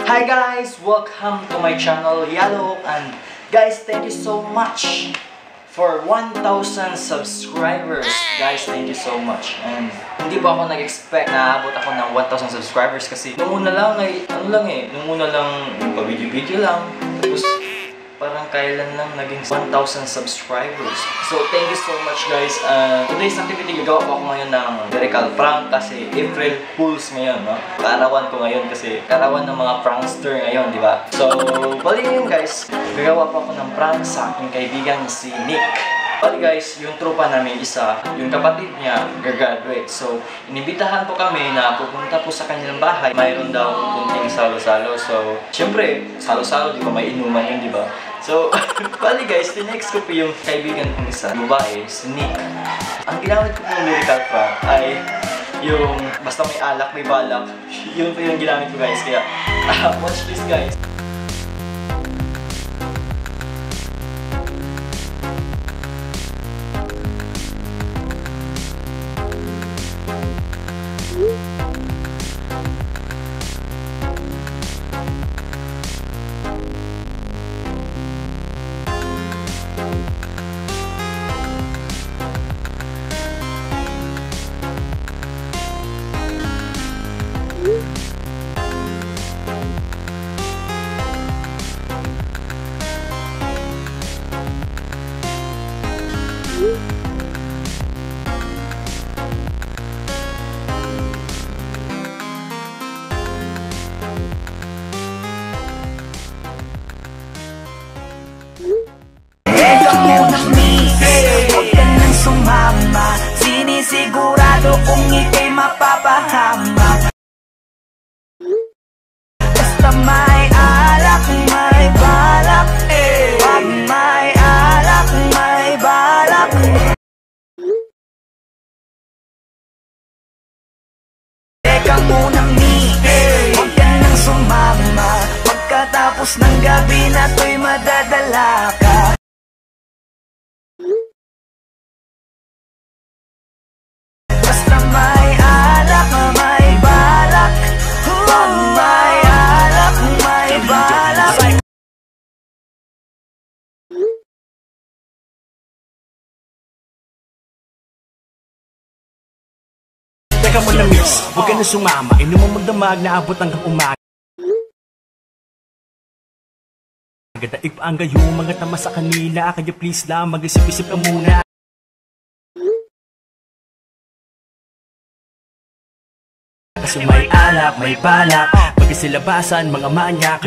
Hi guys! Welcome to my channel, Yalo. And guys, thank you so much for 1,000 subscribers. Guys, thank you so much. And hindi pa ako nag-expect na abot ako ng 1,000 subscribers kasi nung una lang ay, nung una lang pa-video-video lang. Tapos parang kailan lang naging 1,000 subscribers. So, thank you so much guys. Today's activity, gagawa ko ngayon ng lyrical prank kasi April Fools ngayon, no? Karawan ko ngayon kasi karawan ng mga prankster ngayon, di ba? So, bali ngayon guys, gagawa pa ako ng prank sa aking kaibigan si Nick. Bali guys, yung tropa namin isa, yung kapatid niya, gagraduate. So, inibitahan po kami na pupunta po sa kanilang bahay. Mayroon daw kunting salo-salo. So, syempre, salo-salo, di ba? May inuman yun, di ba? So, bali guys, tinext ko po yung kaibigan kong isa, babae, si Nick. Ang ginamit ko po yung lyrical prank ay yung basta may alak, may balak. Yun po yung ginamit ko guys. Kaya, watch this guys. Sinisigurado kung ika'y mapapahama. Basta may alak, may balak. Pag may alak, may balak. Teka muna huwag ka nang sumama. Pagkatapos ng gabi na to'y madadala ka. Teka mo na miss, huwag ka na sumama. Inom mo magdamag na abot hanggang umaga. Daig pa ang gayo, mga tama sa kanila. Kaya please lang, mag-isip-isip ka muna. Kasi may alak, may balak. Pag-isilabasan, mga manyak.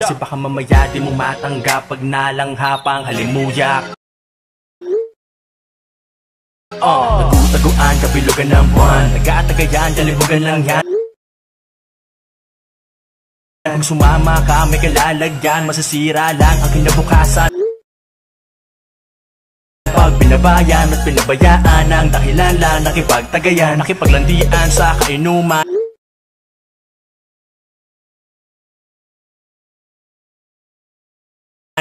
Kasi baka mamaya di mo matanggap pag nalanghapang halimuyak. Nagutaguan, kabilugan ng buwan. Nag-aatagayan, kalibugan lang yan. Kung sumama ka, may kalalagyan. Masasira lang ang kinabukasan. Pag binabayan at pinabayaan ang dahilan lang nakipagtagayan, nakipaglandian sa kainuman.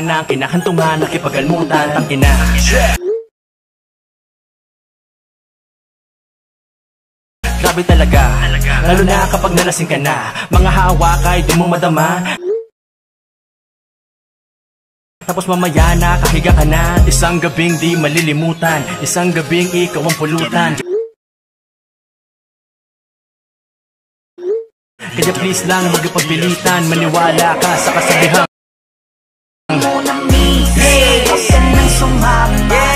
Ang kinakantungan, nakipagalimutan, tangina. Grabe talaga, lalo na kapag nalasing ka na. Mga hawak ay di mo madama. Tapos mamaya nakahiga ka na. Isang gabing di malilimutan. Isang gabing ikaw ang pulutan. Kaya please lang magpagpilitan. Maniwala ka sa kasabihan. Huwag ka nang sumama.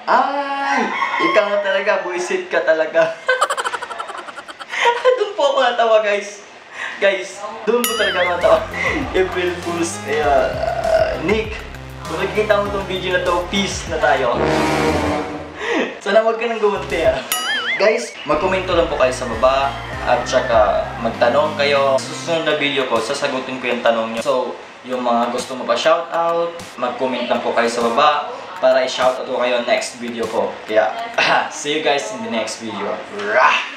Ay! Ikaw nga talaga, buisit ka talaga. Doon po ako natawa guys. Guys, doon po talaga mga tao. April Fools. Kaya, Nick, kung nakikita mo tong video na to, peace na tayo. Sana wag ka nang gumunti ha. Guys, magkomento lang po kayo sa baba at saka magtanong kayo. Sa susunod na video ko, sasagutin ko yung tanong nyo. So, yung mga gusto mo pa shoutout, mag-comment lang po kayo sa baba para i-shoutout ko kayo next video ko. Kaya, see you guys in the next video. Rah!